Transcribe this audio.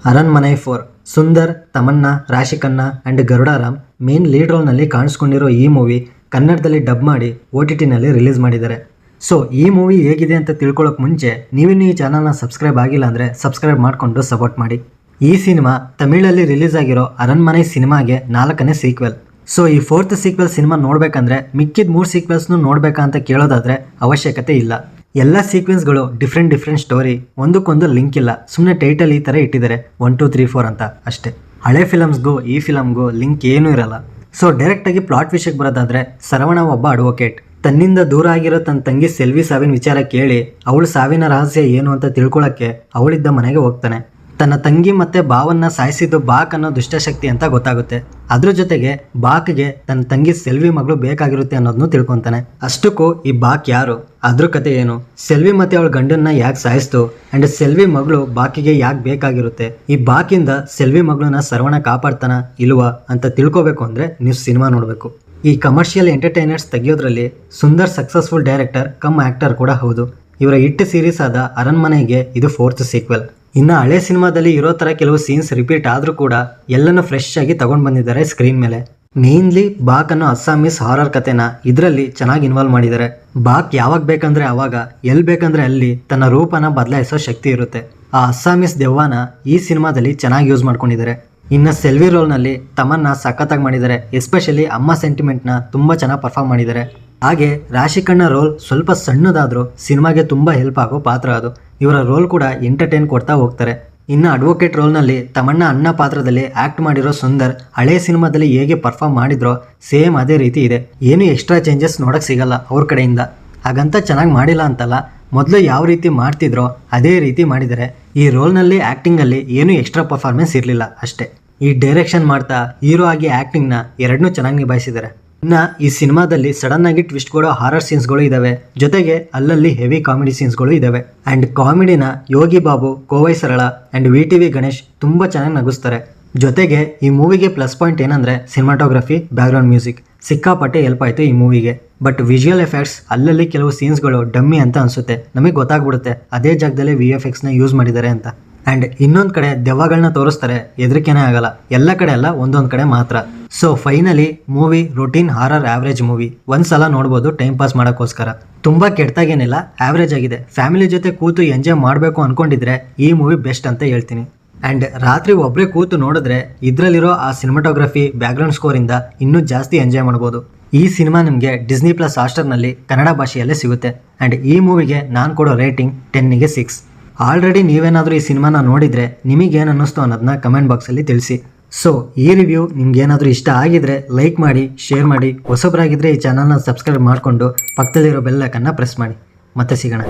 ಅರಣ್ಮನೆ 4 Sundar, Tamannaah, Raashi Khanna and Garudaram main lead ರೋಲ್ನಲ್ಲಿ ಕಾಣಿಸ್ಕೊಂಡಿರೋ ಈ ಮೂವಿ ಕನ್ನಡದಲ್ಲಿ ಡಬ್ ಮಾಡಿ OTTನಲ್ಲಿ ರಿಲೀಸ್ ಮಾಡಿದ್ದಾರೆ. ಸೊ ಈ ಮೂವಿ ಹೇಗಿದೆ ಅಂತ ತಿಳ್ಕೊಳ್ಳೋಕೆ ಮುಂಚೆ ನೀವಿನ್ನೂ ಈ ಚಾನಲ್ನ ಸಬ್ಸ್ಕ್ರೈಬ್ ಆಗಿಲ್ಲ ಅಂದರೆ ಸಬ್ಸ್ಕ್ರೈಬ್ ಮಾಡಿಕೊಂಡು ಸಪೋರ್ಟ್ ಮಾಡಿ. ಈ ಸಿನಿಮಾ ತಮಿಳಲ್ಲಿ ರಿಲೀಸ್ ಆಗಿರೋ ಅರಣ್ಮನೆ ಸಿನಿಮಾಗೆ 4ನೇ ಸೀಕ್ವೆಲ್. ಸೊ ಈ 4th ಸೀಕ್ವೆಲ್ ಸಿನಿಮಾ ನೋಡಬೇಕಂದ್ರೆ ಮಿಕ್ಕಿದ 3 ಸೀಕ್ವೆಲ್ಸ್ನು ನೋಡಬೇಕಾ ಅಂತ ಕೇಳೋದಾದರೆ ಅವಶ್ಯಕತೆ ಇಲ್ಲ. ಎಲ್ಲ ಸೀಕ್ವೆನ್ಸ್ಗಳು ಡಿಫ್ರೆಂಟ್ ಸ್ಟೋರಿ, ಒಂದಕ್ಕೊಂದು ಲಿಂಕ್ ಇಲ್ಲ. ಸುಮ್ಮನೆ ಟೈಟಲ್ ಈ ಥರ ಇಟ್ಟಿದ್ದಾರೆ 1 2 3 4 ಅಂತ ಅಷ್ಟೇ. ಹಳೆ ಫಿಲಮ್ಸ್ಗೂ ಈ ಫಿಲಮ್ಗೂ ಲಿಂಕ್ ಏನೂ ಇರಲ್ಲ. ಸೊ ಡೈರೆಕ್ಟಾಗಿ ಪ್ಲಾಟ್ ವಿಷಯಕ್ಕೆ ಬರೋದಾದರೆ, ಸರವಣ ಒಬ್ಬ ಅಡ್ವೊಕೇಟ್. ತನ್ನಿಂದ ದೂರ ಆಗಿರೋ ತನ್ನ ತಂಗಿ ಸೆಲ್ವಿ ಸಾವಿನ ವಿಚಾರ ಕೇಳಿ ಅವಳ ಸಾವಿನ ರಹಸ್ಯ ಏನು ಅಂತ ತಿಳ್ಕೊಳ್ಳೋಕ್ಕೆ ಅವಳಿದ್ದ ಮನೆಗೆ ಹೋಗ್ತಾನೆ. ತನ್ನ ತಂಗಿ ಮತ್ತು ಬಾವನ್ನ ಸಾಯಿಸಿದ್ದು ಬಾಕ್ ಅನ್ನೋ ದುಷ್ಟಶಕ್ತಿ ಅಂತ ಗೊತ್ತಾಗುತ್ತೆ. ಅದ್ರ ಜೊತೆಗೆ ಬಾಕ್ಗೆ ತನ್ನ ತಂಗಿ ಸೆಲ್ವಿ ಮಗಳು ಬೇಕಾಗಿರುತ್ತೆ ಅನ್ನೋದನ್ನು ತಿಳ್ಕೊತಾನೆ. ಅಷ್ಟಕ್ಕೂ ಈ ಬಾಕ್ ಯಾರು, ಅದ್ರ ಕತೆ ಏನು, ಸೆಲ್ವಿ ಮತ್ತು ಅವಳ ಗಂಡನ್ನ ಯಾಕೆ ಸಾಯಿಸ್ತು ಆ್ಯಂಡ್ ಸೆಲ್ವಿ ಮಗಳು ಬಾಕಿಗೆ ಯಾಕೆ ಬೇಕಾಗಿರುತ್ತೆ, ಈ ಬಾಕಿಂದ ಸೆಲ್ವಿ ಮಗಳನ್ನ ಸರವಣ ಕಾಪಾಡ್ತಾನ ಇಲ್ವಾ ಅಂತ ತಿಳ್ಕೊಬೇಕು ಅಂದರೆ ನೀವು ಸಿನಿಮಾ ನೋಡಬೇಕು. ಈ ಕಮರ್ಷಿಯಲ್ ಎಂಟರ್ಟೈನರ್ಸ್ ತೆಗೆಯೋದ್ರಲ್ಲಿ Sundar successful director cum actor ಕೂಡ ಹೌದು. ಇವರ ಹಿಟ್ ಸೀರೀಸ್ ಆದ ಅರಣ್ಮನೆಗೆ ಇದು 4th ಸೀಕ್ವೆಲ್. ಇನ್ನು ಹಳೆ ಸಿನಿಮಾದಲ್ಲಿ ಇರೋ ಥರ ಕೆಲವು ಸೀನ್ಸ್ ರಿಪೀಟ್ ಆದರೂ ಕೂಡ ಎಲ್ಲನೂ ಫ್ರೆಶ್ ಆಗಿ ತಗೊಂಡು ಬಂದಿದ್ದಾರೆ ಸ್ಕ್ರೀನ್ ಮೇಲೆ. ಮೇನ್ಲಿ ಬಾಕ್ ಅನ್ನೋ ಅಸ್ಸಾಮೀಸ್ ಹಾರರ್ ಕತೆನ ಇದರಲ್ಲಿ ಚೆನ್ನಾಗಿ ಇನ್ವಾಲ್ವ್ ಮಾಡಿದ್ದಾರೆ. ಬಾಕ್ ಯಾವಾಗ ಬೇಕಂದ್ರೆ ಆವಾಗ, ಎಲ್ಲಿ ಬೇಕಂದ್ರೆ ಅಲ್ಲಿ ತನ್ನ ರೂಪನ ಬದಲಾಯಿಸೋ ಶಕ್ತಿ ಇರುತ್ತೆ. ಆ ಅಸ್ಸಾಮೀಸ್ ದೆವ್ವನ ಈ ಸಿನಿಮಾದಲ್ಲಿ ಚೆನ್ನಾಗಿ ಯೂಸ್ ಮಾಡ್ಕೊಂಡಿದ್ದಾರೆ. ಇನ್ನು ಸೆಲ್ವಿ ರೋಲ್ನಲ್ಲಿ ತಮನ್ನ ಸಖತ್ತಾಗಿ ಮಾಡಿದ್ದಾರೆ. ಎಸ್ಪೆಷಲಿ ಅಮ್ಮ ಸೆಂಟಿಮೆಂಟ್ನ ತುಂಬ ಚೆನ್ನಾಗಿ ಪರ್ಫಾರ್ಮ್ ಮಾಡಿದ್ದಾರೆ. ಹಾಗೆ ರಾಶಿಕಣ್ಣ ರೋಲ್ ಸ್ವಲ್ಪ ಸಣ್ಣದಾದರೂ ಸಿನಿಮಾಗೆ ತುಂಬ ಹೆಲ್ಪ್ ಆಗೋ ಪಾತ್ರ ಅದು. ಇವರ ರೋಲ್ ಕೂಡ ಎಂಟರ್ಟೈನ್ ಕೊಡ್ತಾ ಹೋಗ್ತಾರೆ. ಇನ್ನು ಅಡ್ವೊಕೇಟ್ ರೋಲ್ನಲ್ಲಿ ತಮನ್ನ ಅಣ್ಣ ಪಾತ್ರದಲ್ಲಿ ಆ್ಯಕ್ಟ್ ಮಾಡಿರೋ ಸುಂದರ್ ಹಳೆ ಸಿನಿಮಾದಲ್ಲಿ ಹೇಗೆ ಪರ್ಫಾರ್ಮ್ ಮಾಡಿದ್ರೋ ಸೇಮ್ ಅದೇ ರೀತಿ ಇದೆ. ಏನು ಎಕ್ಸ್ಟ್ರಾ ಚೇಂಜಸ್ ನೋಡೋಕ್ಕೆ ಸಿಗಲ್ಲ ಅವ್ರ ಕಡೆಯಿಂದ. ಹಾಗಂತ ಚೆನ್ನಾಗಿ ಮಾಡಿಲ್ಲ ಅಂತಲ್ಲ, ಮೊದಲು ಯಾವ ರೀತಿ ಮಾಡ್ತಿದ್ರೋ ಅದೇ ರೀತಿ ಮಾಡಿದ್ದಾರೆ. ಈ ರೋಲ್ನಲ್ಲಿ ಆ್ಯಕ್ಟಿಂಗಲ್ಲಿ ಏನೂ ಎಕ್ಸ್ಟ್ರಾ ಪರ್ಫಾರ್ಮೆನ್ಸ್ ಇರಲಿಲ್ಲ ಅಷ್ಟೇ. ಈ ಡೈರೆಕ್ಷನ್ ಮಾಡ್ತಾ ಹೀರೋ ಆಗಿ ಆ್ಯಕ್ಟಿಂಗ್ನ ಎರಡನ್ನೂ ಚೆನ್ನಾಗಿ ನಿಭಾಯಿಸಿದ್ದಾರೆ. ಇನ್ನು ಈ ಸಿನಿಮಾದಲ್ಲಿ ಸಡನ್ ಆಗಿ ಟ್ವಿಸ್ಟ್ ಕೊಡೋ ಹಾರರ್ ಸೀನ್ಸ್ಗಳು ಇದ್ದಾವೆ, ಜೊತೆಗೆ ಅಲ್ಲಲ್ಲಿ ಹೆವಿ ಕಾಮಿಡಿ ಸೀನ್ಸ್ಗಳು ಇದ್ದಾವೆ. ಆ್ಯಂಡ್ ಕಾಮಿಡಿನ ಯೋಗಿ ಬಾಬು, ಕೋವೈ ಸರಳ ಆ್ಯಂಡ್ VTV ಗಣೇಶ್ ತುಂಬ ಚೆನ್ನಾಗಿ ನಗಿಸ್ತಾರೆ. ಜೊತೆಗೆ ಈ ಮೂವಿಗೆ ಪ್ಲಸ್ ಪಾಯಿಂಟ್ ಏನಂದರೆ ಸಿನಿಮಾಟೋಗ್ರಫಿ, ಬ್ಯಾಕ್ಗ್ರೌಂಡ್ ಮ್ಯೂಸಿಕ್ ಸಿಕ್ಕಾಪಟ್ಟೆ ಹೆಲ್ಪ್ ಆಯಿತು ಈ ಮೂವಿಗೆ. ಬಟ್ ವಿಜುವಲ್ ಎಫೆಕ್ಟ್ಸ್ ಅಲ್ಲಲ್ಲಿ ಕೆಲವು ಸೀನ್ಸ್ಗಳು ಡಮ್ಮಿ ಅಂತ ಅನಿಸುತ್ತೆ. ನಮಗೆ ಗೊತ್ತಾಗ್ಬಿಡುತ್ತೆ ಅದೇ ಜಾಗದಲ್ಲೇ VFXನ ಯೂಸ್ ಮಾಡಿದ್ದಾರೆ ಅಂತ. ಆ್ಯಂಡ್ ಇನ್ನೊಂದು ಕಡೆ ದೆವ್ವಗಳನ್ನ ತೋರಿಸ್ತಾರೆ, ಹೆದರಿಕೆನೇ ಆಗಲ್ಲ. ಎಲ್ಲ ಕಡೆ ಅಲ್ಲ, ಒಂದೊಂದು ಕಡೆ ಮಾತ್ರ. So finally movie routine horror average movie. ಒಂದ್ಸಲ ನೋಡ್ಬೋದು ಟೈಮ್ ಪಾಸ್ ಮಾಡೋಕ್ಕೋಸ್ಕರ. ತುಂಬ ಕೆಟ್ಟದಾಗೇನಿಲ್ಲ, ಆವ್ರೇಜ್ ಆಗಿದೆ. ಫ್ಯಾಮಿಲಿ ಜೊತೆ ಕೂತು ಎಂಜಾಯ್ ಮಾಡಬೇಕು ಅಂದ್ಕೊಂಡಿದ್ರೆ ಈ ಮೂವಿ ಬೆಸ್ಟ್ ಅಂತ ಹೇಳ್ತೀನಿ. ಆ್ಯಂಡ್ ರಾತ್ರಿ ಒಬ್ಬರೇ ಕೂತು ನೋಡಿದ್ರೆ ಇದರಲ್ಲಿರೋ ಆ ಸಿನಿಮಾಟೋಗ್ರಫಿ, ಬ್ಯಾಕ್ಗ್ರೌಂಡ್ ಸ್ಕೋರಿಂದ ಇನ್ನೂ ಜಾಸ್ತಿ ಎಂಜಾಯ್ ಮಾಡ್ಬೋದು. ಈ ಸಿನಿಮಾ ನಿಮಗೆ Disney+ ಹಾಟ್‌ಸ್ಟಾರ್ನಲ್ಲಿ ಕನ್ನಡ ಭಾಷೆಯಲ್ಲೇ ಸಿಗುತ್ತೆ. ಆ್ಯಂಡ್ ಈ ಮೂವಿಗೆ ನಾನು ಕೊಡೋ ರೇಟಿಂಗ್ 10ಗೆ 6. ಆಲ್ರೆಡಿ ನೀವೇನಾದರೂ ಈ ಸಿನಿಮಾನ ನೋಡಿದರೆ ನಿಮಗೇನು ಅನ್ನಿಸ್ತು ಅನ್ನೋದನ್ನ ಕಮೆಂಟ್ ಬಾಕ್ಸಲ್ಲಿ ತಿಳಿಸಿ. ಸೊ ಈ ರಿವ್ಯೂ ನಿಮ್ಗೇನಾದರೂ ಇಷ್ಟ ಆಗಿದ್ರೆ ಲೈಕ್ ಮಾಡಿ, ಶೇರ್ ಮಾಡಿ. ಹೊಸಬರಾಗಿದ್ದರೆ ಈ ಚಾನಲ್ನ ಸಬ್ಸ್ಕ್ರೈಬ್ ಮಾಡಿಕೊಂಡು ಪಕ್ಕದಲ್ಲಿರೋ ಬೆಲ್ ಐಕನ್ನ ಪ್ರೆಸ್ ಮಾಡಿ. ಮತ್ತೆ ಸಿಗೋಣ.